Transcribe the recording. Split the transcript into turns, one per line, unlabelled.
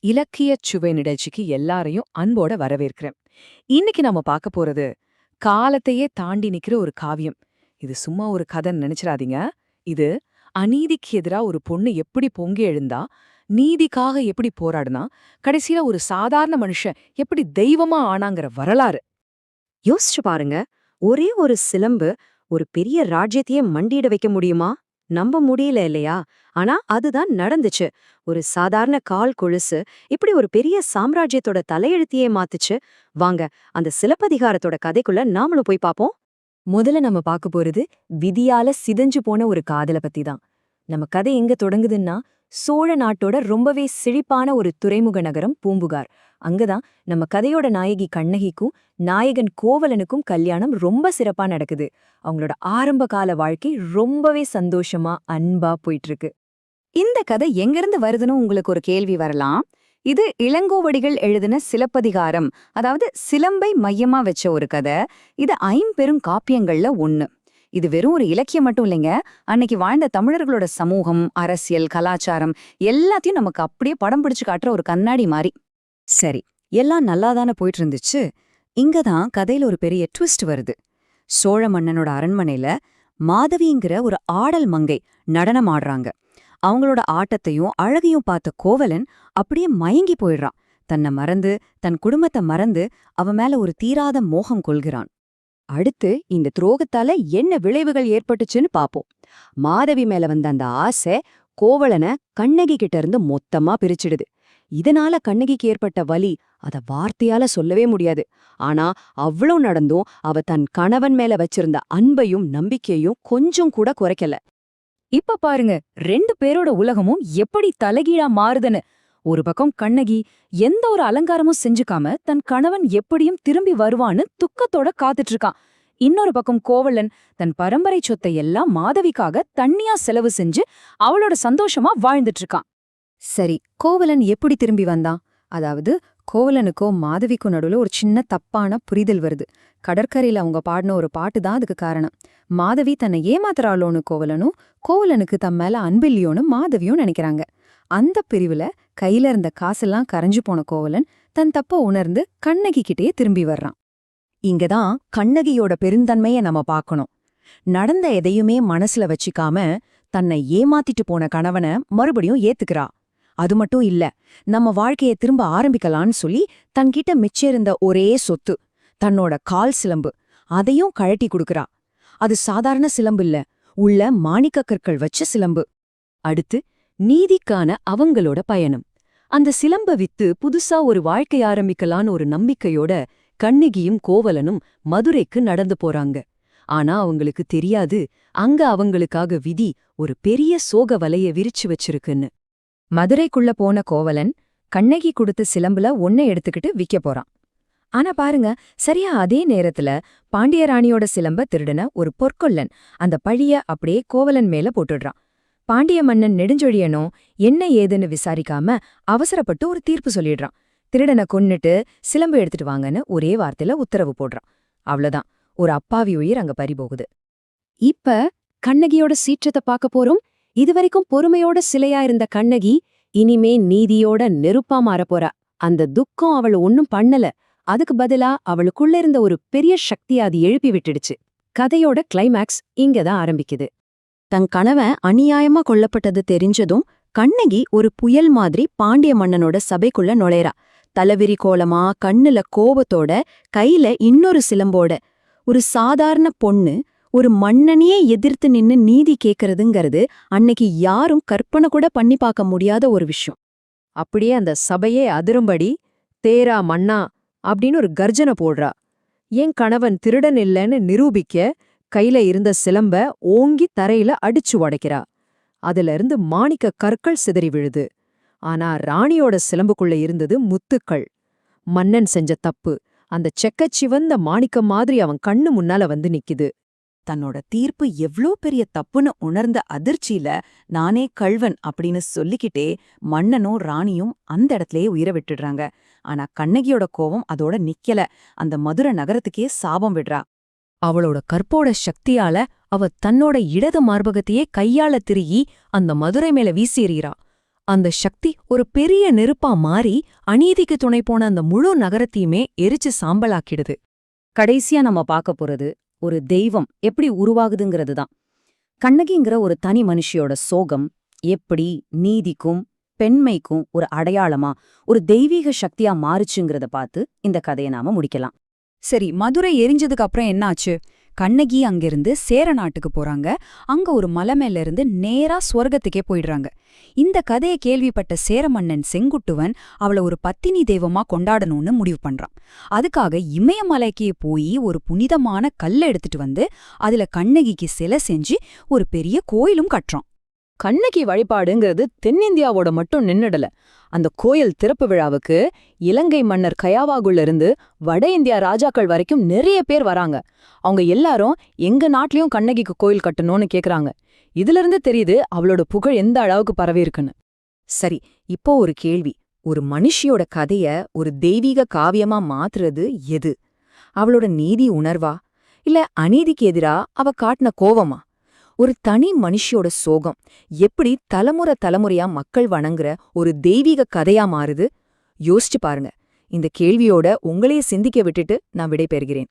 இலக்கிய சுவை நிகழ்ச்சிக்கு எல்லாரையும் அன்போட வரவேற்கிறேன். இன்னைக்கு நம்ம பார்க்க போறது காலத்தையே தாண்டி நிக்கிற ஒரு காவியம். இது சும்மா ஒரு கதைன்னு நினைச்சிடாதீங்க. இது அநீதிக்கு எதிரா ஒரு பொண்ணு எப்படி பொங்கி எழுந்தா, நீதிக்காக எப்படி போராடுனா, கடைசியில ஒரு சாதாரண மனுஷன் எப்படி தெய்வமா ஆனாங்கிற வரலாறு.
யோசிச்சு பாருங்க. ஒரே ஒரு சிலம்பு ஒரு பெரிய ராஜ்யத்தையே மண்டியிட வைக்க முடியுமா? நம்ப முடியல இல்லையா? ஆனா அதுதான் நடந்துச்சு. ஒரு சாதாரண கால் கொலுசு இப்படி ஒரு பெரிய சாம்ராஜ்யத்தோட தலையெழுத்தையே மாத்துச்சு. வாங்க, அந்த சிலப்பதிகாரத்தோட கதைக்குள்ள நாமளும் போய் பாப்போம். முதல்ல நம்ம பார்க்க போறது விதியால சிதைஞ்சு போன ஒரு காதல பத்தி தான். நம்ம கதை எங்க தொடங்குதுன்னா, சோழ நாட்டோட ரொம்பவே செழிப்பான ஒரு துறைமுக நகரம் பூம்புகார். அங்கதான் நம்ம கதையோட நாயகி கண்ணகிக்கும் நாயகன் கோவலனுக்கும் கல்யாணம் ரொம்ப சிறப்பா நடக்குது. அவங்களோட ஆரம்ப கால வாழ்க்கை ரொம்பவே சந்தோஷமா அன்பா போயிட்டு இருக்கு.
இந்த கதை எங்கிருந்து வருதுன்னு உங்களுக்கு ஒரு கேள்வி வரலாம். இது இளங்கோவடிகள் எழுதின சிலப்பதிகாரம், அதாவது சிலம்பை மையமா வச்ச ஒரு கதை. இது ஐம்பெரும் காப்பியங்கள்ல ஒண்ணு. இது வெறும் ஒரு இலக்கியம் மட்டும் இல்லைங்க. அன்னைக்கு வாழ்ந்த தமிழர்களோட சமூகம், அரசியல், கலாச்சாரம் எல்லாத்தையும் நமக்கு அப்படியே படம் பிடிச்சு காட்டுற ஒரு கண்ணாடி மாதிரி.
சரி, எல்லாம் நல்லாதானே போயிட்டு இருந்துச்சு. இங்கதான் கதையில ஒரு பெரிய ட்விஸ்ட் வருது. சோழ மன்னனோட அரண்மனையில மாதவிங்கிற ஒரு ஆடல் மங்கை நடனம் ஆடுறாங்க. அவங்களோட ஆட்டத்தையும் அழகையும் பார்த்த கோவலன் அப்படியே மயங்கி போயிடுறான். தன்னை மறந்து, தன் குடும்பத்தை மறந்து அவ மேல ஒரு தீராத மோகம் கொள்கிறான். அடுத்து இந்த துரோகத்தால என்ன விளைவுகள் ஏற்பட்டுச்சுன்னு பாப்போம். மாதவி மேல வந்த அந்த ஆசை கோவலனை கண்ணகி கிட்ட இருந்து மொத்தமா பிரிச்சிடுது. இதனால கண்ணகிக்கு ஏற்பட்ட வலி அத வார்த்தையால சொல்லவே முடியாது. ஆனா அவ்வளோ நடந்தும் அவ தன் கணவன் மேல வச்சிருந்த அன்பையும் நம்பிக்கையும் கொஞ்சம் கூட குறைக்கல.
இப்ப பாருங்க, ரெண்டு பேரோட உலகமும் எப்படி தலைகீழா மாறுதுன்னு. ஒரு பக்கம் கண்ணகி எந்த ஒரு அலங்காரமும் செஞ்சுக்காம தன் கணவன் எப்படியும் திரும்பி வருவான்னு துக்கத்தோட காத்துட்டு இருக்கான். இன்னொரு பக்கம் கோவலன் தன் பரம்பரை சொத்தை எல்லாம் மாதவிக்காக தண்ணியா செலவு செஞ்சு அவளோட சந்தோஷமா வாழ்ந்துட்டு இருக்கான்.
சரி, கோவலன் எப்படி திரும்பி வந்தான்? அதாவது கோவலனுக்கோ மாதவிக்கும் நடுவுல ஒரு சின்ன தப்பான புரிதல் வருது. கடற்கரையில அவங்க பாடின ஒரு பாட்டு தான் அதுக்கு காரணம். மாதவி தன்னை ஏமாத்துறாளோன்னு கோவலனும், கோவலனுக்கு தம் மேல அன்பில்லையோன்னு மாதவியும் நினைக்கிறாங்க. அந்த பிரிவுல கையில இருந்த காசெல்லாம் கரைஞ்சு போன கோவலன் தன் தப்ப உணர்ந்து கண்ணகி கிட்டே திரும்பி வர்றான். இங்கதான் கண்ணகியோட பெருந்தன்மைய நம்ம பார்க்கணும். நடந்த எதையுமே மனசுல வச்சுக்காம தன்னை ஏமாத்திட்டு போன கணவனை மறுபடியும் ஏத்துக்கிறா. அது மட்டும் இல்ல, நம்ம வாழ்க்கைய திரும்ப ஆரம்பிக்கலான்னு சொல்லி தன்கிட்ட மிச்சிருந்த ஒரே சொத்து, தன்னோட கால் சிலம்பு, அதையும் கழட்டி கொடுக்கறா. அது சாதாரண சிலம்பு இல்ல, உள்ள மாணிக்க கற்கள் வச்ச சிலம்பு. அடுத்து நீதிக்கான அவங்களோட பயணம். அந்த சிலம்ப வித்து புதுசா ஒரு வாழ்க்கை ஆரம்பிக்கலான்னு ஒரு நம்பிக்கையோட கண்ணகியும் கோவலனும் மதுரைக்கு நடந்து போறாங்க. ஆனா அவங்களுக்கு தெரியாது, அங்க அவங்களுக்காக விதி ஒரு பெரிய சோக வலைய விரிச்சு வச்சிருக்குன்னு. மதுரைக்குள்ள போன கோவலன் கண்ணகி கொடுத்த சிலம்புல ஒன்னை எடுத்துக்கிட்டு விக்க போறான். ஆனா பாருங்க, சரியா அதே நேரத்துல பாண்டியராணியோட சிலம்ப திருடின ஒரு பொற்கொல்லன் அந்த பழிய அப்படியே கோவலன் மேல போட்டுடுறான். பாண்டிய மன்னன் நெடுஞ்செழியனோ என்ன ஏதுன்னு விசாரிக்காம அவசரப்பட்டு ஒரு தீர்ப்பு சொல்லிடுறான். திருடனை கொன்னுட்டு சிலம்பு எடுத்துட்டு வாங்கன்னு ஒரே வார்த்தையில உத்தரவு போடுறான். அவ்வளவுதான், ஒரு அப்பாவி உயிர் அங்க பறிபோகுது. இப்ப கண்ணகியோட சீற்றத்தை பார்க்க போறோம். இதுவரைக்கும் பொறுமையோட சிலையா இருந்த கண்ணகி இனிமே நீதியோட நெருப்பா மாறப்போறா. அந்த துக்கம் அவள ஒன்னும் பண்ணல. அதுக்கு பதிலா அவளுக்குள்ள இருந்த ஒரு பெரிய சக்தியை அது எழுப்பி விட்டுடுச்சு. கதையோட கிளைமேக்ஸ் இங்கதான் ஆரம்பிக்குது. தன் கணவன் அநியாயமா கொல்லப்பட்டது தெரிஞ்சதும் கண்ணகி ஒரு புயல் மாதிரி பாண்டிய மன்னனோட சபைக்குள்ள நுழையறா. தலவிரி கோலமா, கண்ணுல கோபத்தோட, கையில இன்னொரு சிலம்போட. ஒரு சாதாரண பொண்ணு ஒரு மன்னனையே எதிர்த்து நின்னு நீதி கேட்கறதுங்கிறது அன்னைக்கு யாரும் கற்பனை கூட பண்ணி பார்க்க முடியாத ஒரு விஷயம்.
அப்படியே அந்த சபையே அதிரும்படி, தேரா மன்னா அப்படின்னு ஒரு கர்ஜனை போடுறா. என் கணவன் திருடன் இல்லைன்னு நிரூபிக்க கையில இருந்த சிலம்ப ஓங்கி தரையில அடிச்சு உடைக்கிறா. அதுல இருந்து மாணிக்க கற்கள் சிதறி விழுது. ஆனா ராணியோட சிலம்புக்குள்ள இருந்தது முத்துக்கள். மன்னன் செஞ்ச தப்பு அந்த செக்கச்சிவந்த மாணிக்கம் மாதிரி அவன் கண்ணு முன்னால வந்து நிக்குது.
தன்னோட தீர்ப்பு எவ்ளோ பெரிய தப்புன்னு உணர்ந்த அதிர்ச்சியில நானே கள்வன் அப்படின்னு சொல்லிக்கிட்டே மன்னனும் ராணியும் அந்த இடத்துலயே உயிரை விட்டுடுறாங்க. ஆனா கண்ணகியோட கோவம் அதோட நிக்கல. அந்த மதுரை நகரத்துக்கே சாபம் விடுறா. அவளோட கற்போட சக்தியால அவ தன்னோட இடது மார்பகத்தையே கையால திருகி அந்த மதுரை மேல வீசி எறிகிறா.
அந்த சக்தி ஒரு பெரிய நெருப்பா மாறி அநீதிக்கு துணை போன அந்த முழு நகரத்தையுமே எரிச்சு சாம்பலாக்கிடுது.
கடைசியா நம்ம பார்க்க போறது ஒரு தெய்வம் எப்படி உருவாகுதுங்கிறது தான். கண்ணகிங்கிற ஒரு தனி மனுஷியோட சோகம் எப்படி நீதிக்கும் பெண்மைக்கும் ஒரு அடையாளமா ஒரு தெய்வீக சக்தியா மாறுச்சுங்கிறத பார்த்து இந்த கதையை நாம முடிக்கலாம். சரி, மதுரை எரிஞ்சதுக்கு அப்புறம் என்னாச்சு? கண்ணகி அங்கிருந்து சேர நாட்டுக்கு போறாங்க. அங்க ஒரு மலை மேல இருந்து நேரா ஸ்வர்கத்துக்கே போயிடுறாங்க. இந்த கதையை கேள்விப்பட்ட சேர மன்னன் செங்குட்டுவன் அவளை ஒரு பத்தினி தெய்வமா கொண்டாடணும்னு முடிவு பண்றான். அதுக்காக இமயமலைக்கு போய் ஒரு புனிதமான கல்லை எடுத்துட்டு வந்து அதுல கண்ணகிக்கு சிலை செஞ்சு ஒரு பெரிய கோயிலும் கட்டுறான்.
கண்ணகி வழிபாடுங்கிறது தென்னிந்தியாவோட மட்டும் நின்னுடல. அந்த கோயில் திறப்பு விழாவுக்கு இலங்கை மன்னர் கயாவாகுள்ள இருந்து வட இந்தியா ராஜாக்கள் வரைக்கும் நிறைய பேர் வராங்க. அவங்க எல்லாரும் எங்க நாட்டிலயும் கண்ணகிக்கு கோயில் கட்டணும்னு கேக்குறாங்க. இதிலிருந்து தெரியுது அவளோட புகழ் எந்த அளவுக்கு பரவி இருக்குன்னு.
சரி, இப்போ ஒரு கேள்வி. ஒரு மனுஷியோட கதைய ஒரு தெய்வீக காவியமா மாத்துறது எது? அவளோட நீதி உணர்வா, இல்ல அநீதிக்கு எதிரா அவ காட்டின கோவமா? ஒரு தனி மனுஷியோட சோகம் எப்படி தலைமுறையா மக்கள் வணங்குற ஒரு தெய்வீக கதையா மாறுது? யோசிச்சு பாருங்க. இந்த கேள்வியோட உங்களையே சிந்திக்க விட்டுட்டு நான் விடை பெறுகிறேன்.